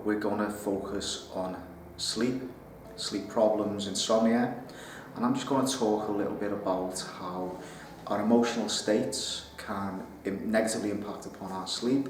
we're going to focus on sleep problems, insomnia, and I'm just going to talk a little bit about how our emotional states can negatively impact upon our sleep.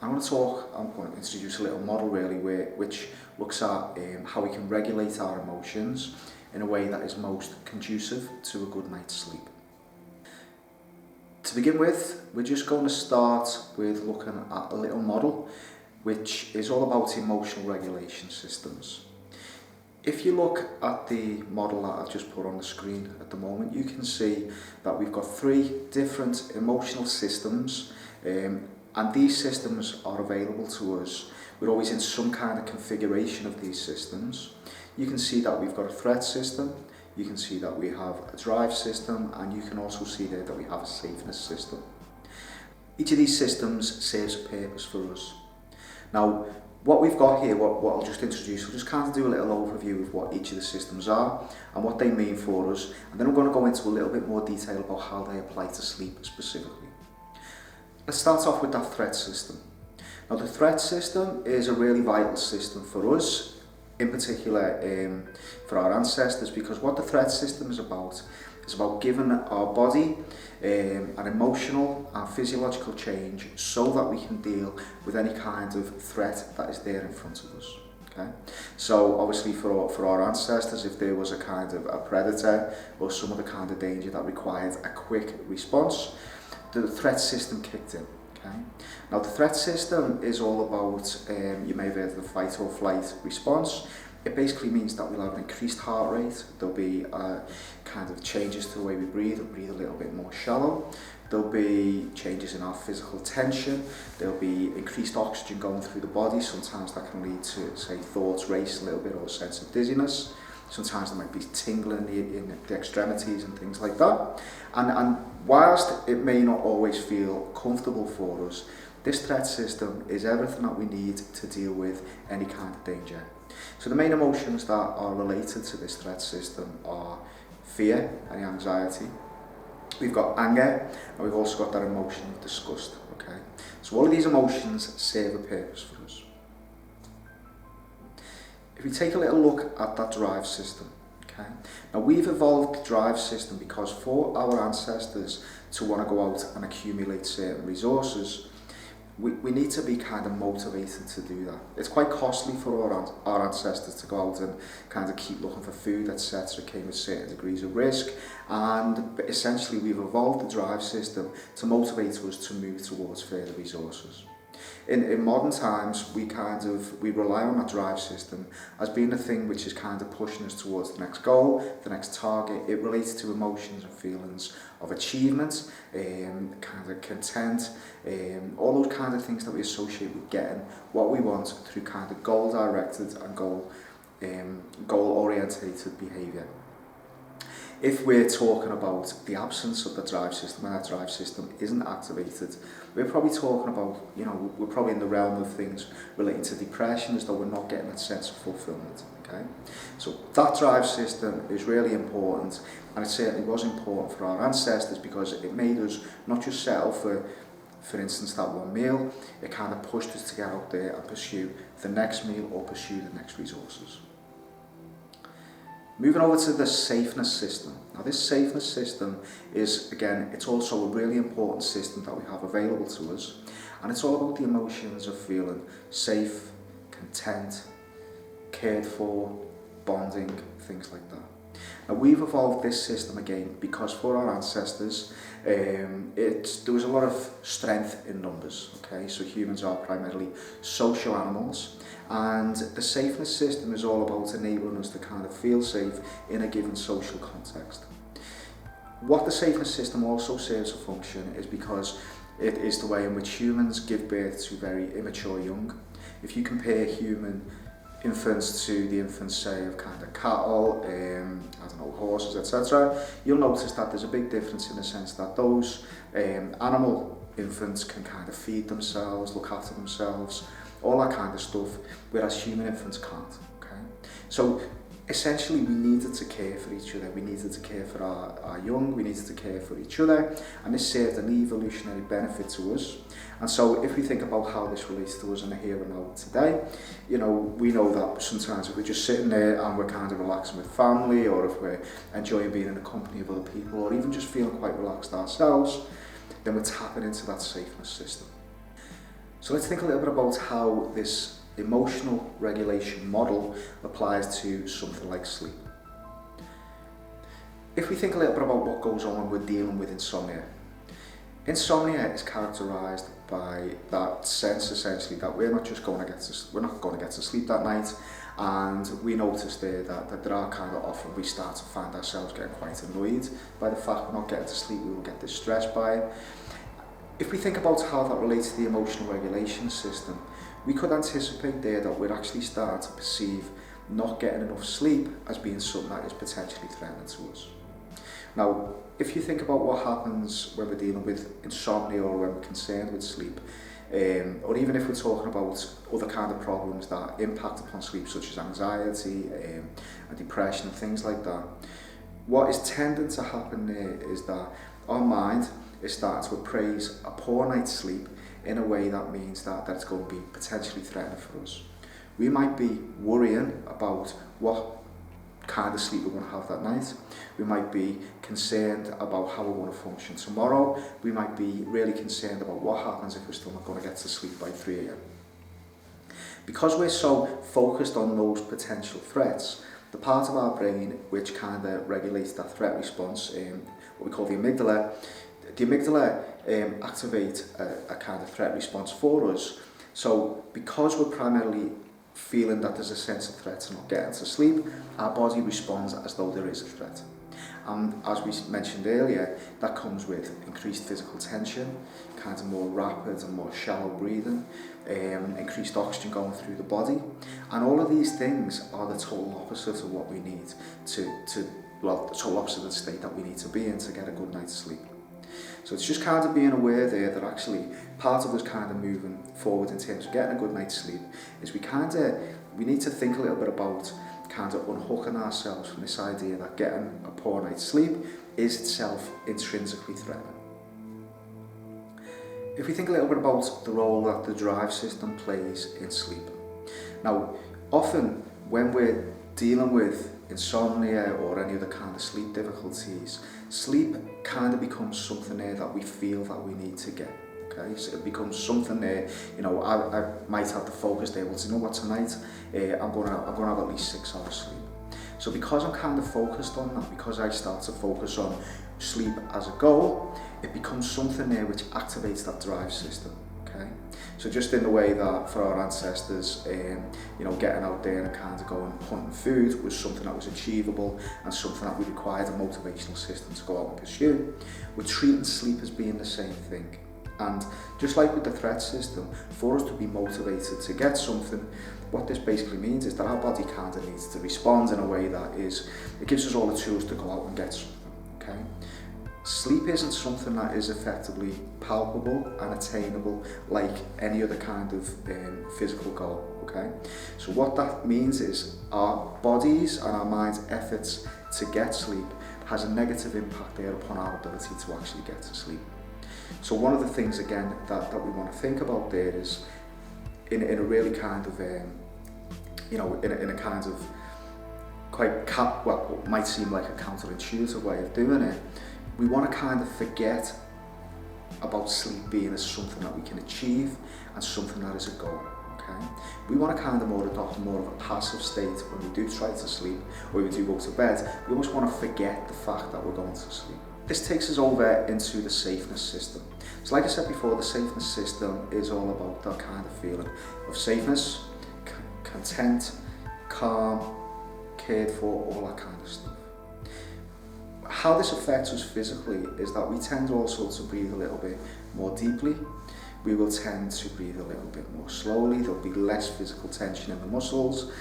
I'm going to introduce a little model really which looks at how we can regulate our emotions in a way that is most conducive to a good night's sleep. To begin with, we're just going to start with looking at a little model which is all about emotional regulation systems. If you look at the model that I've just put on the screen at the moment, you can see that we've got three different emotional systems, and these systems are available to us. We're always in some kind of configuration of these systems. You can see that we've got a threat system, you can see that we have a drive system, and you can also see there that we have a safeness system. Each of these systems serves a purpose for us. Now, what we've got here, what I'll just introduce, we'll just kind of do a little overview of what each of the systems are and what they mean for us, and then I'm going to go into a little bit more detail about how they apply to sleep specifically. Let's start off with that threat system. Now, the threat system is a really vital system for us, in particular for our ancestors, because what the threat system is about giving our body an emotional and physiological change so that we can deal with any kind of threat that is there in front of us. Okay? So obviously for our ancestors, if there was a kind of a predator or some other kind of danger that required a quick response, the threat system kicked in. Okay? Now the threat system is all about, you may have heard of the fight or flight response. It basically means that we'll have an increased heart rate, there'll be kind of changes to the way we breathe, we'll breathe a little bit more shallow, there'll be changes in our physical tension, there'll be increased oxygen going through the body. Sometimes that can lead to, say, thoughts race a little bit or a sense of dizziness. Sometimes there might be tingling in the extremities and things like that. And whilst it may not always feel comfortable for us, this threat system is everything that we need to deal with any kind of danger. So the main emotions that are related to this threat system are fear and anxiety. We've got anger, and we've also got that emotion of disgust. Okay? So all of these emotions serve a purpose for us. If we take a little look at that drive system, okay? Now we've evolved the drive system because for our ancestors to want to go out and accumulate certain resources, we need to be kind of motivated to do that. It's quite costly for our ancestors to go out and kind of keep looking for food, etc. It came with certain degrees of risk, and essentially we've evolved the drive system to motivate us to move towards further resources. In modern times, we rely on that drive system as being the thing which is kind of pushing us towards the next goal, the next target. It relates to emotions and feelings of achievement, kind of content, all those kind of things that we associate with getting what we want through kind of goal-directed and goal-orientated behaviour. If we're talking about the absence of the drive system and that drive system isn't activated, we're probably talking about, we're probably in the realm of things relating to depression, as though we're not getting that sense of fulfillment. Okay? So that drive system is really important, and it certainly was important for our ancestors because it made us not just settle for instance, that one meal. It kind of pushed us to get out there and pursue the next meal or pursue the next resources. Moving over to the safeness system. Now this safeness system is, again, it's also a really important system that we have available to us, and it's all about the emotions of feeling safe, content, cared for, bonding, things like that. Now we've evolved this system again because for our ancestors there was a lot of strength in numbers. Okay, so humans are primarily social animals, and the safeness system is all about enabling us to kind of feel safe in a given social context. What the safeness system also serves a function is because it is the way in which humans give birth to very immature young. If you compare human infants to the infants, say, of kind of cattle, horses, etc., you'll notice that there's a big difference in the sense that those animal infants can kind of feed themselves, look after themselves, all that kind of stuff, whereas human infants can't. Okay? So essentially we needed to care for each other, we needed to care for our young, we needed to care for each other, and this served an evolutionary benefit to us. And so if we think about how this relates to us in the here and now today, you know, we know that sometimes if we're just sitting there and we're kind of relaxing with family, or if we're enjoying being in the company of other people, or even just feeling quite relaxed ourselves, then we're tapping into that safeness system. So let's think a little bit about how this emotional regulation model applies to something like sleep. If we think a little bit about what goes on when we're dealing with insomnia, insomnia is characterised by that sense essentially that we're not going to get to sleep that night, and we notice there that there are kind of often we start to find ourselves getting quite annoyed by the fact we're not getting to sleep. We will get distressed by it. If we think about how that relates to the emotional regulation system, we could anticipate there that we'd actually start to perceive not getting enough sleep as being something that is potentially threatening to us. Now, if you think about what happens when we're dealing with insomnia or when we're concerned with sleep, or even if we're talking about other kind of problems that impact upon sleep, such as anxiety and depression and things like that, what is tending to happen there is that our mind is starting to appraise a poor night's sleep in a way that means that it's going to be potentially threatening for us. We might be worrying about what kind of sleep we're going to have that night. We might be concerned about how we're going to function tomorrow. We might be really concerned about what happens if we're still not going to get to sleep by 3 a.m. Because we're so focused on those potential threats, the part of our brain which kind of regulates that threat response, what we call the amygdala activate a kind of threat response for us. So because we're primarily feeling that there's a sense of threat to not getting to sleep, our body responds as though there is a threat. And as we mentioned earlier, that comes with increased physical tension, kind of more rapid and more shallow breathing, increased oxygen going through the body. And all of these things are the total opposite of what we need the total opposite of the state that we need to be in to get a good night's sleep. So it's just kind of being aware there that actually part of us kind of moving forward in terms of getting a good night's sleep is we need to think a little bit about kind of unhooking ourselves from this idea that getting a poor night's sleep is itself intrinsically threatening. If we think a little bit about the role that the drive system plays in sleep. Now, often when we're dealing with insomnia or any other kind of sleep difficulties, sleep kind of becomes something there that we feel that we need to get. Okay, so it becomes something there. You know, I might have the focus there. Well, you know what, tonight I'm gonna have at least 6 hours sleep. So because I'm kind of focused on that, because I start to focus on sleep as a goal, it becomes something there which activates that drive system. Okay, so just in the way that for our ancestors, you know, getting out there and kind of going hunting food was something that was achievable and something that we required a motivational system to go out and pursue, we're treating sleep as being the same thing. And just like with the threat system, for us to be motivated to get something, what this basically means is that our body kind of needs to respond in a way that it gives us all the tools to go out and get something. Okay? Sleep isn't something that is effectively palpable and attainable like any other kind of physical goal. Okay? So what that means is our bodies and our mind's efforts to get sleep has a negative impact there upon our ability to actually get to sleep. So one of the things again that we want to think about there is in a really kind of you know, in a kind of quite what might seem like a counterintuitive way of doing it, we want to kind of forget about sleep being as something that we can achieve and something that is a goal. Okay? We want to kind of adopt more of a passive state when we do try to sleep or we do go to bed. We almost want to forget the fact that we're going to sleep. This takes us over into the safeness system. So like I said before, the safeness system is all about that kind of feeling of safeness, content, calm, cared for, all that kind of stuff. How this affects us physically is that we tend also to breathe a little bit more deeply. We will tend to breathe a little bit more slowly. There'll be less physical tension in the muscles.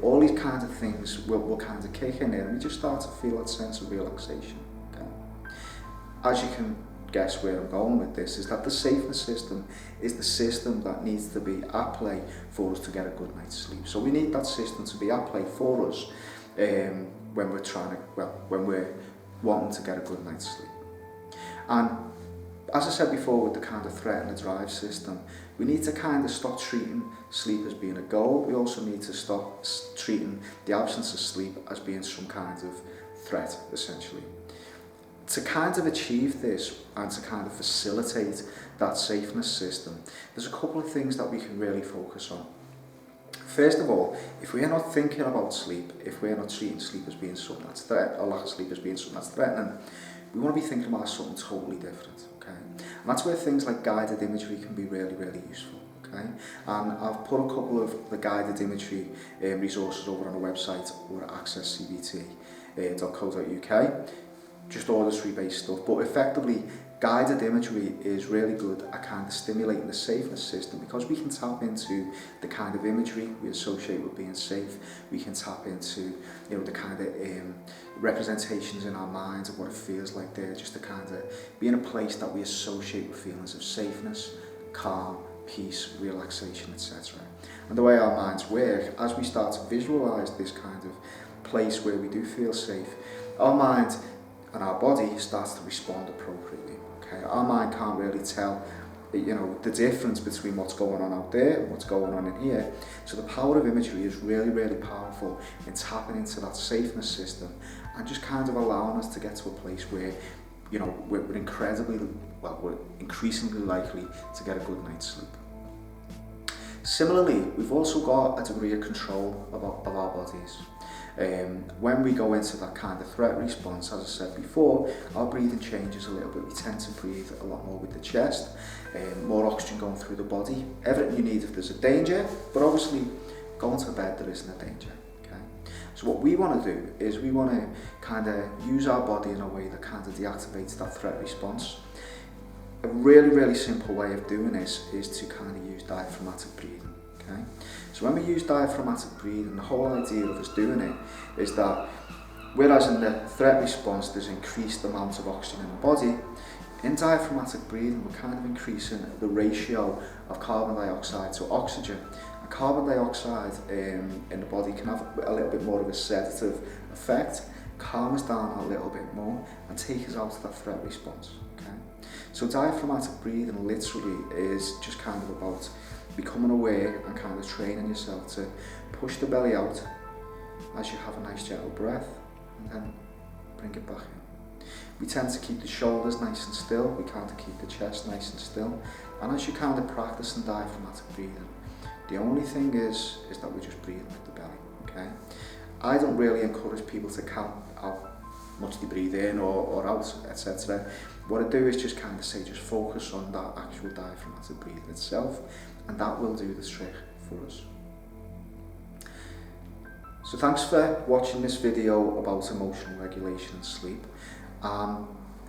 All these kinds of things will kind of kick in there and we just start to feel that sense of relaxation. Okay? As you can guess where I'm going with this, is that the safeness system is the system that needs to be at play for us to get a good night's sleep. So we need that system to be at play for us when we're when we're wanting to get a good night's sleep. And as I said before, with the kind of threat and the drive system, we need to kind of stop treating sleep as being a goal. We also need to stop treating the absence of sleep as being some kind of threat, essentially. To kind of achieve this and to kind of facilitate that safeness system, there's a couple of things that we can really focus on. First of all, if we're not thinking about sleep, if we're not treating sleep as being something that's threatening, or lack of sleep as being something that's threatening, we want to be thinking about something totally different, okay? And that's where things like guided imagery can be really, really useful, okay? And I've put a couple of the guided imagery resources over on the website or at accesscbt.co.uk, just auditory-based stuff, but effectively, guided imagery is really good at kind of stimulating the safeness system, because we can tap into the kind of imagery we associate with being safe. We can tap into, you know, the kind of representations in our minds of what it feels like there, just to kind of be in a place that we associate with feelings of safeness, calm, peace, relaxation, etc. And the way our minds work, as we start to visualize this kind of place where we do feel safe, our mind and our body starts to respond appropriately. Okay, our mind can't really tell, you know, the difference between what's going on out there and what's going on in here. So the power of imagery is really, really powerful in tapping into that safeness system and just kind of allowing us to get to a place where, you know, we're increasingly likely to get a good night's sleep. Similarly, we've also got a degree of control of our bodies. When we go into that kind of threat response, as I said before, our breathing changes a little bit. We tend to breathe a lot more with the chest, more oxygen going through the body, everything you need if there's a danger, but obviously going to bed there isn't a danger. Okay? So what we want to do is we want to kind of use our body in a way that kind of deactivates that threat response. A really, really simple way of doing this is to kind of use diaphragmatic breathing. Okay? So when we use diaphragmatic breathing, the whole idea of us doing it is that whereas in the threat response there's increased amount of oxygen in the body, in diaphragmatic breathing we're kind of increasing the ratio of carbon dioxide to oxygen. And carbon dioxide in the body can have a little bit more of a sedative effect, calm us down a little bit more and take us out of that threat response. Okay? So diaphragmatic breathing literally is just kind of about becoming aware and kind of training yourself to push the belly out as you have a nice gentle breath and then bring it back in. We tend to keep the shoulders nice and still, we kind of keep the chest nice and still, and as you kind of practice in diaphragmatic breathing, the only thing is that we're just breathing with the belly, okay? I don't really encourage people to count how much they breathe in or out, etc. What I do is just kind of say, just focus on that actual diaphragmatic breathing itself, and that will do the trick for us. So thanks for watching this video about emotional regulation and sleep.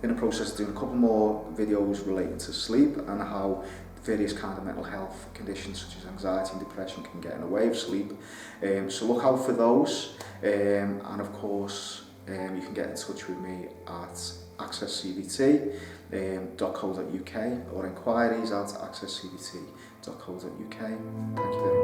In the process of doing a couple more videos relating to sleep and how various kind of mental health conditions such as anxiety and depression can get in the way of sleep. So look out for those, and of course you can get in touch with me at accesscbt.co.uk or inquiries at accesscbt.co.uk. Thank you very much.